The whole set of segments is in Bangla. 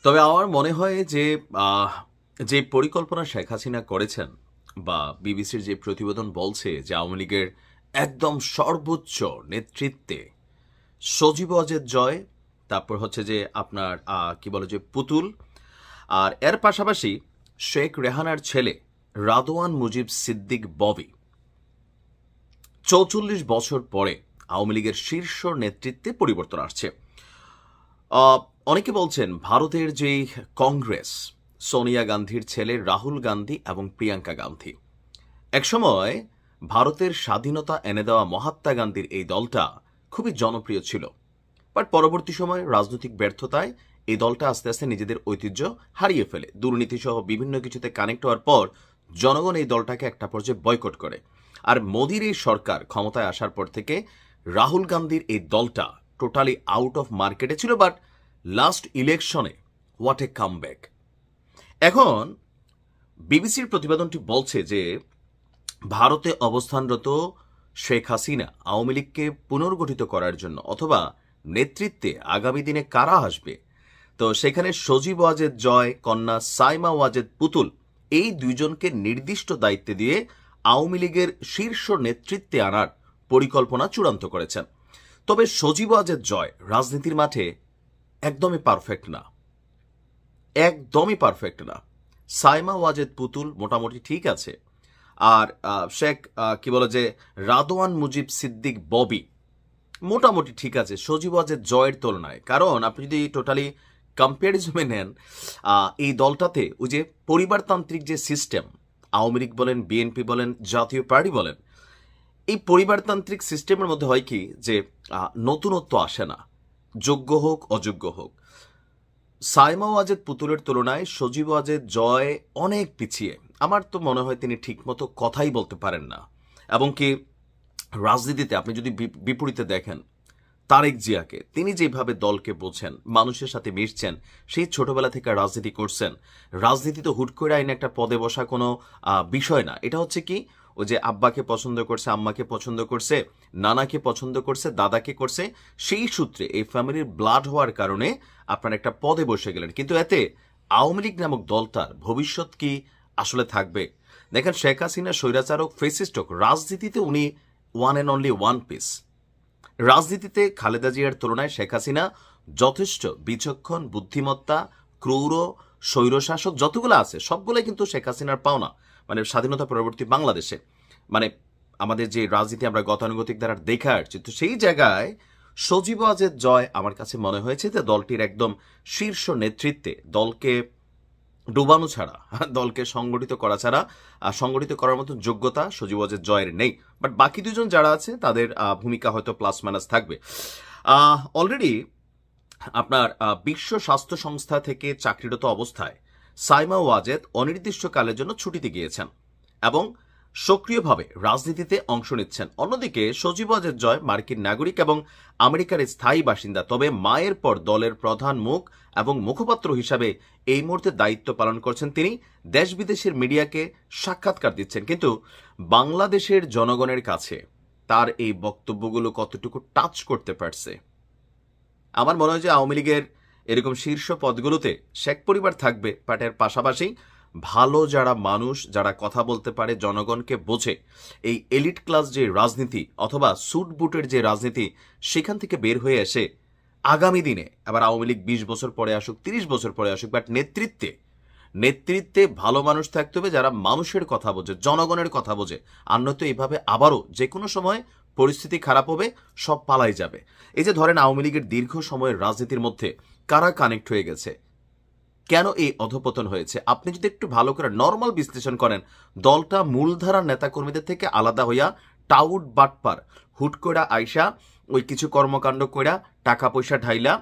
তবে আমার মনে হয় যে যে পরিকল্পনা শেখ হাসিনা করেছেন বা বিবিসির যে প্রতিবেদন বলছে যে আওয়ামী লীগের একদম সর্বোচ্চ নেতৃত্বে সজীব ওয়াজেদ জয়, তারপর হচ্ছে যে আপনার কি বলে যে পুতুল, আর এর পাশাপাশি শেখ রেহানার ছেলে রাদওয়ান মুজিব সিদ্দিক ববি ৪৪ বছর পরে আওয়ামী লীগের শীর্ষ নেতৃত্বে পরিবর্তন আসছে। অনেকে বলছেন ভারতের যে কংগ্রেস, সোনিয়া গান্ধীর ছেলে রাহুল গান্ধী এবং প্রিয়াঙ্কা গান্ধী, একসময় ভারতের স্বাধীনতা এনে দেওয়া মহাত্মা গান্ধীর এই দলটা খুবই জনপ্রিয় ছিল। বাট পরবর্তী সময় রাজনৈতিক ব্যর্থতায় এই দলটা আস্তে আস্তে নিজেদের ঐতিহ্য হারিয়ে ফেলে। দুর্নীতি সহ বিভিন্ন কিছুতে কানেক্ট হওয়ার পর জনগণ এই দলটাকে একটা পর্যায়ে বয়কট করে। আর মোদির এই সরকার ক্ষমতায় আসার পর থেকে রাহুল গান্ধীর এই দলটা টোটালি আউট অফ মার্কেটে ছিল। বাট লাস্ট ইলেকশনে হোয়াট এ কামব্যাক। এখন বিবিসির প্রতিবেদনটি বলছে যে ভারতে অবস্থানরত শেখ হাসিনা আওয়ামী লীগকে পুনর্গঠিত করার জন্য অথবা নেতৃত্বে আগামী দিনে কারা আসবে, তো সেখানে সজীব ওয়াজেদ জয়, কন্যা সাইমা ওয়াজেদ পুতুল, এই দুইজনকে নির্দিষ্ট দায়িত্বে দিয়ে আওয়ামী লীগের শীর্ষ নেতৃত্বে আনার পরিকল্পনা চূড়ান্ত করেছেন। তবে সজীব ওয়াজেদ জয় রাজনীতির মাঠে একদমই পারফেক্ট না, একদমই পারফেক্ট না। সাইমা ওয়াজেদ পুতুল মোটামুটি ঠিক আছে, আর শেখ কি বলে যে রাদওয়ান মুজিব সিদ্দিক ববি মোটামুটি ঠিক আছে সজীব ওয়াজেদ জয়ের তুলনায়। কারণ আপনি যদি টোটালি কম্পারিজনে নেন, এই দলটাতে ওই যে পরিবারতান্ত্রিক যে সিস্টেম, আওয়ামী লীগ বলেন, বিএনপি বলেন, জাতীয় পার্টি বলেন, এই পরিবারতান্ত্রিক সিস্টেমের মধ্যে হয় কি যে নতুনত্ব আসে না, যোগ্য হোক অযোগ্য হোক। সাইমা ওয়াজেদ পুতুলের তুলনায় সজীব ওয়াজেদ জয় অনেক পিছিয়ে। আমার তো মনে হয় তিনি ঠিকমতো কথাই বলতে পারেন না। এবং কি রাজনীতিতে আপনি যদি বিপরীতে দেখেন তারেক জিয়াকে, তিনি যেভাবে দলকে বোঝেন, মানুষের সাথে মিশছেন, সেই ছোটবেলা থেকে রাজনীতি করছেন। রাজনীতি তো হুট করে আইনে একটা পদে বসা কোনো বিষয় না। এটা হচ্ছে কি ওই যে আব্বাকে পছন্দ করছে, আম্মাকে পছন্দ করছে, নানাকে পছন্দ করছে, দাদাকে করছে, সেই সূত্রে এই ফ্যামিলির ব্লাড হওয়ার কারণে আপনার একটা পদে বসে গেলেন। কিন্তু এতে আওয়ামী লীগ নামক দলটার ভবিষ্যৎ কি আসলে থাকবে? দেখেন শেখ হাসিনা স্বৈরাচারক, ফেসিস্ট হোক, রাজনীতিতে উনি one and only one piece. রাজনীতিতে খালেদা জিয়ার তুলনায় শেখ হাসিনা যথেষ্ট বিচক্ষণ, বুদ্ধিমত্তা, ক্রূর, স্বৈরশাসক যতগুলো আছে সবগুলোই কিন্তু শেখ হাসিনার পাওনা। মানে স্বাধীনতা পরবর্তী বাংলাদেশে মানে আমাদের যে রাজনীতি আমরা গতানুগতিক দ্বারা দেখে আসছি, তো সেই জায়গায় সজীব ওয়াজেদ জয় আমার কাছে মনে হয়েছে যে দলটির একদম শীর্ষ নেতৃত্বে দলকে ডুবানো ছাড়া, দলকে সংগঠিত করা ছাড়া, সংগঠিত করার মতো যোগ্যতা সজীব ওয়াজেদ জয়ের নেই। বাট বাকি দুজন যারা আছে তাদের ভূমিকা হয়তো প্লাস মাইনাস থাকবে। অলরেডি আপনার বিশ্ব স্বাস্থ্য সংস্থা থেকে চাকরিরত অবস্থায় সাইমা ওয়াজেদ অনির্দিষ্টকালের জন্য ছুটিতে গিয়েছেন এবং সক্রিয়ভাবে রাজনীতিতে অংশ নিচ্ছেন। অন্যদিকে সজীব ওয়াজেদ জয় মার্কিন নাগরিক এবং আমেরিকার স্থায়ী বাসিন্দা। তবে মায়ের পর দলের প্রধান মুখ এবং মুখপাত্র হিসাবে এই মুহূর্তে দায়িত্ব পালন করছেন তিনি। দেশ বিদেশের মিডিয়াকে সাক্ষাৎকার দিচ্ছেন। কিন্তু বাংলাদেশের জনগণের কাছে তার এই বক্তব্যগুলো কতটুকু টাচ করতে পারছে? আমার মনে হয় যে আওয়ামী লীগের এরকম শীর্ষ পদগুলোতে শেখ পরিবার থাকবে, বাট এর পাশাপাশি ভালো যারা মানুষ, যারা কথা বলতে পারে, জনগণকে বোঝে, এই এলিট ক্লাস যে রাজনীতি অথবা স্যুট বুটের যে রাজনীতি, সেখান থেকে বের হয়ে এসে আগামী দিনে আবার আওয়ামী লীগ 20 বছর পরে আসুক, 30 বছর পরে আসুক, বাট নেতৃত্বে ভালো মানুষ থাকতে হবে যারা মানুষের কথা বোঝে, জনগণের কথা বোঝে। আর নয়তো এইভাবে আবারও যে কোনো সময় পরিস্থিতি খারাপ হবে, সব পালাই যাবে। এই যে ধরেন আওয়ামী লীগের দীর্ঘ সময়ের রাজনীতির মধ্যে কারা কানেক্ট হয়ে গেছে, কেন এই অধপতন হয়েছে, আপনি যদি একটু ভালো করে নর্মাল বিশ্লেষণ করেন, দলটা মূলধারার নেতাকর্মীদের থেকে আলাদা হইয়া টাউট বাটপার হুট কইরা আইসা ওই কিছু কর্মকাণ্ড কইরা টাকা পয়সা ঢাইলা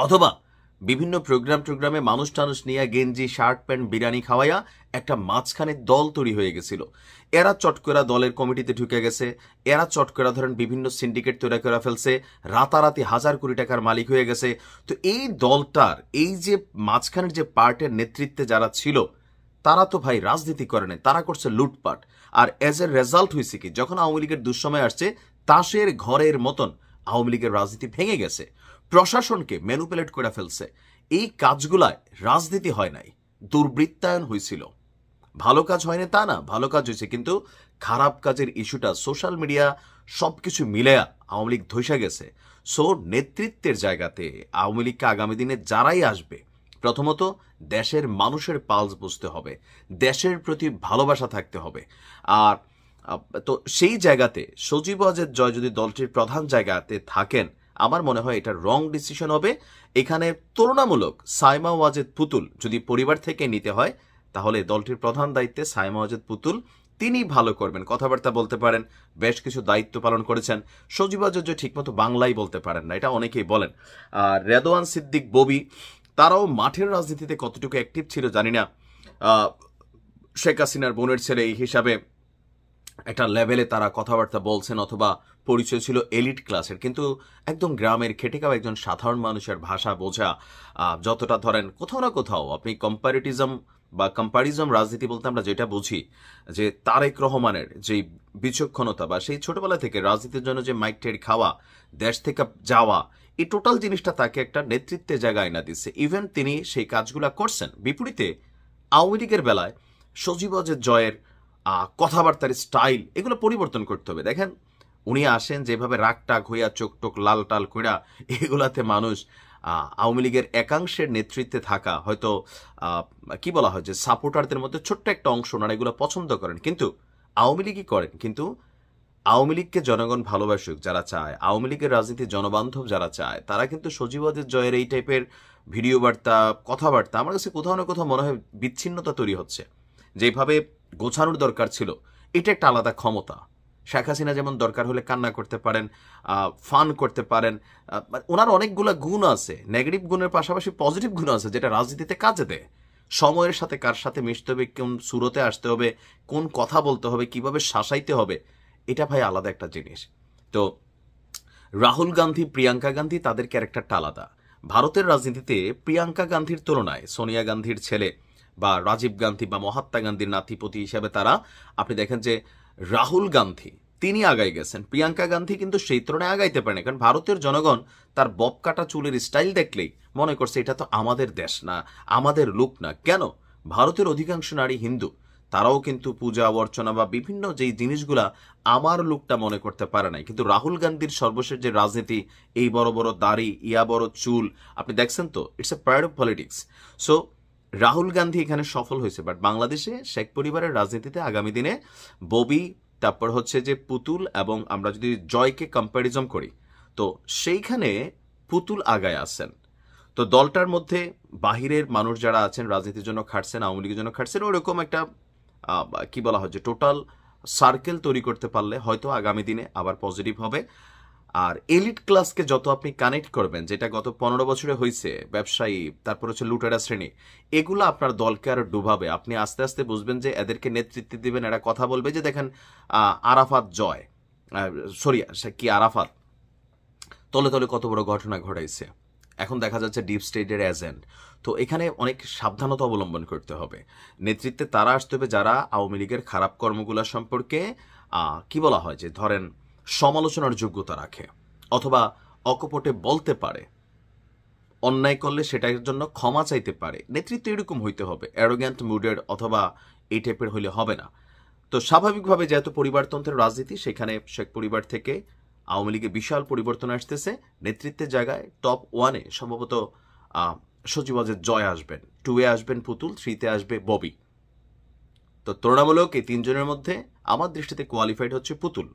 অথবা বিভিন্ন প্রোগ্রামে মানুষ টানুষ নিয়ে গেঞ্জি শার্ট প্যান্ট বিরিয়ানি খাওয়াইয়া একটা মাঝখানে দল তৈরি হয়ে গেছিল। এরা চট করে দলের কমিটিতে ঢুকে গেছে, এরা চট করে ধরেন বিভিন্ন সিন্ডিকেট তৈরি করে ফেলছে, রাতারাতি হাজার কোটি টাকার মালিক হয়ে গেছে। তো এই দলটার এই যে মাঝখানের যে পার্টের নেতৃত্বে যারা ছিল, তারা তো ভাই রাজনীতি করে নাই, তারা করছে লুটপাট। আর এজ এ রেজাল্ট হয়েছে কি, যখন আওয়ামী লীগের দুঃসময় আসছে, তাসের ঘরের মতন আওয়ামী লীগের রাজনীতি ভেঙে গেছে। প্রশাসনকে ম্যানুপুলেট করে ফেলছে। এই কাজগুলায় রাজনীতি হয় নাই, দুর্বৃত্তায়ন হয়েছিল। ভালো কাজ হয়নি তা না, ভালো কাজ হয়েছে, কিন্তু খারাপ কাজের ইস্যুটা সোশ্যাল মিডিয়া সবকিছু মিলে আওয়ামী লীগ ধসে গেছে। সো নেতৃত্বের জায়গাতে আওয়ামী লীগকে আগামী দিনে যারাই আসবে, প্রথমত দেশের মানুষের পালস বুঝতে হবে, দেশের প্রতি ভালোবাসা থাকতে হবে। আর তো সেই জায়গাতে সজীব ওয়াজেদ জয় যদি দলটির প্রধান জায়গাতে থাকেন, আমার মনে হয় এটা রং ডিসিশন হবে। এখানে তুলনামূলক সাইমা ওয়াজেদ পুতুল যদি পরিবার থেকে নিতে হয়, তাহলে দলটির প্রধান দায়িত্বে সাইমা ওয়াজেদ পুতুল, তিনি ভালো করবেন, কথাবার্তা বলতে পারেন, বেশ কিছু দায়িত্ব পালন করেছেন। সজীব ওয়াজেদ জয় ঠিকমতো বাংলাই বলতে পারেন না, এটা অনেকেই বলেন। আর রেদওয়ান সিদ্দিক ববি, তারাও মাঠের রাজনীতিতে কতটুকু অ্যাক্টিভ ছিল জানি না। শেখ হাসিনার বোনের ছেলে এই হিসাবে একটা লেভেলে তারা কথাবার্তা বলছেন, অথবা পরিচয় ছিল এলিট ক্লাসের, কিন্তু একদম গ্রামের খেটে খাওয়া একজন সাধারণ মানুষের ভাষা বোঝা যতটা ধরেন কোথাও না কোথাও আপনি কম্পারিজম রাজনীতি বলতে আমরা যেটা বুঝি, যে তারেক রহমানের যে বিচক্ষণতা বা সেই ছোটবেলা থেকে রাজনীতির জন্য যে মাইক টের খাওয়া, দেশ থেকে যাওয়া, এই টোটাল জিনিসটা তাকে একটা নেতৃত্বের জায়গায় না দিচ্ছে। ইভেন তিনি সেই কাজগুলা করছেন। বিপরীতে আওয়ামী লীগের বেলায় সজীব ওয়াজেদ জয়ের কথাবার্তার স্টাইল এগুলো পরিবর্তন করতে হবে। দেখেন, উনি আসেন যেভাবে রাগ টাগ হইয়া চোখ টোক লাল টাল কইরা, এগুলাতে মানুষ আওয়ামী লীগের একাংশের নেতৃত্বে থাকা হয়তো কি বলা হয় যে সাপোর্টারদের মধ্যে ছোট্ট একটা অংশ ওনারা এগুলো পছন্দ করেন, কিন্তু আওয়ামী লীগই করেন। কিন্তু আওয়ামী লীগকে জনগণ ভালোবাসুক যারা চায়, আওয়ামী লীগের রাজনীতি জনবান্ধব যারা চায়, তারা কিন্তু সজীব ওয়াজেদ জয়ের এই টাইপের ভিডিও বার্তা, কথাবার্তা, আমার কাছে কোথাও না কোথাও মনে হয় বিচ্ছিন্নতা তৈরি হচ্ছে। যেভাবে গোছানোর দরকার ছিল, এটা একটা আলাদা ক্ষমতা। শেখ হাসিনা যেমন দরকার হলে কান্না করতে পারেন, ফান করতে পারেন, ওনার অনেকগুলো গুণ আছে, নেগেটিভ গুণের পাশাপাশি পজিটিভ গুণ আছে যেটা রাজনীতিতে কাজে দেয়। সময়ের সাথে কার সাথে মিশতে হবে, কোন সুরতে আসতে হবে, কোন কথা বলতে হবে, কিভাবে শাসাইতে হবে, এটা ভাই আলাদা একটা জিনিস। তো রাহুল গান্ধী, প্রিয়াঙ্কা গান্ধী, তাদের ক্যারেক্টারটা আলাদা। ভারতের রাজনীতিতে প্রিয়াঙ্কা গান্ধীর তুলনায় সোনিয়া গান্ধীর ছেলে বা রাজীব গান্ধী বা মহাত্মা গান্ধীর নাতিপতি হিসেবে তারা, আপনি দেখেন যে রাহুল গান্ধী তিনি আগাই গেছেন, প্রিয়াঙ্কা গান্ধী কিন্তু সেই তুলনায় আগাইতে পারেন। কারণ ভারতের জনগণ তার বব কাটা চুলের স্টাইল দেখলেই মনে করছে এটা তো আমাদের দেশ না, আমাদের লোক না। কেন? ভারতের অধিকাংশ নারী হিন্দু, তারাও কিন্তু পূজা অর্চনা বা বিভিন্ন যেই জিনিসগুলা আমার লোকটা মনে করতে পারে নাই। কিন্তু রাহুল গান্ধীর সর্বশেষ যে রাজনীতি, এই বড় বড় দাড়ি, ইয়া বড় চুল, আপনি দেখছেন তো, it's a part of politics. So Rahul Gandhi এখানে সফল হয়েছে, বাট বাংলাদেশে শেখ পরিবারের রাজনীতিতে আগামী দিনে ববি, তারপর হচ্ছে যে পুতুল, এবং আমরা যদি জয়কে কম্প্যারিজম করি, তো সেইখানে পুতুল আগায় আছেন। তো দলটার মধ্যে বাহিরের মানুষ যারা আছেন, রাজনীতির জন্য খাটছেন, আওয়ামী লীগের জন্য খাটছেন, ওরকম একটা কি বলা হয় যে টোটাল সার্কেল তৈরি করতে পারলে হয়তো আগামী দিনে আবার পজিটিভ হবে। আর এলিট ক্লাসকে যত আপনি কানেক্ট করবেন, যেটা গত 15 বছরে হয়েছে, ব্যবসায়ী, তারপর হচ্ছে লুটেরা শ্রেণী, এগুলো আপনার দলকে আরো ডুবাবে। আপনি আস্তে আস্তে বুঝবেন যে এদেরকে নেতৃত্ব দিবেন, এরা কথা বলবে যে দেখেন আরাফাত জয়, সরি কি আরাফাত তলে তলে কত বড় ঘটনা ঘটাইছে, এখন দেখা যাচ্ছে ডিপ স্টেটের এজেন্ট। তো এখানে অনেক সাবধানতা অবলম্বন করতে হবে। নেতৃত্বে তারা আসতে হবে যারা আওয়ামী লীগের খারাপ কর্মগুলো সম্পর্কে কি বলা হয় যে ধরেন সমালোচনার যোগ্যতা রাখে, অথবা অকপটে বলতে পারে, অন্যায় করলে সেটার জন্য ক্ষমা চাইতে পারে। নেতৃত্ব এরকম হইতে হবে, অ্যারোগ্যান্ট মুডের অথবা এই টাইপের হইলে হবে না। তো স্বাভাবিকভাবে যেহেতু পরিবারতন্ত্রের রাজনীতি, সেখানে শেখ পরিবার থেকে আওয়ামী লীগে বিশাল পরিবর্তন আসতেছে। নেতৃত্বের জায়গায় টপ 1-এ সম্ভবত সজীব ওয়াজেদ জয় আসবেন, 2-এ আসবেন পুতুল, 3-তে আসবে ববি। তো তুলনামূলক এই তিনজনের মধ্যে আমার দৃষ্টিতে কোয়ালিফাইড হচ্ছে পুতুল।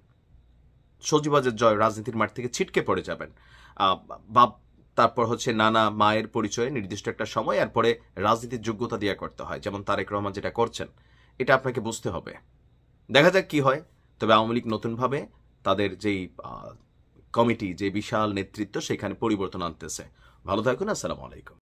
সজীব ওয়াজেদ জয় রাজনীতির মাঠ থেকে ছিটকে পড়ে যাবেন। বাপ, তারপর হচ্ছে নানা মায়ের পরিচয়ে নির্দিষ্ট একটা সময়, এরপরে রাজনীতির যোগ্যতা দিয়ে করতে হয়, যেমন তারেক রহমান যেটা করছেন। এটা আপনাকে বুঝতে হবে। দেখা যাক কি হয়। তবে আওয়ামী লীগ নতুনভাবে তাদের যেই কমিটি, যে বিশাল নেতৃত্ব, সেখানে পরিবর্তন আনতেছে। ভালো থাকুন, আসসালামু আলাইকুম।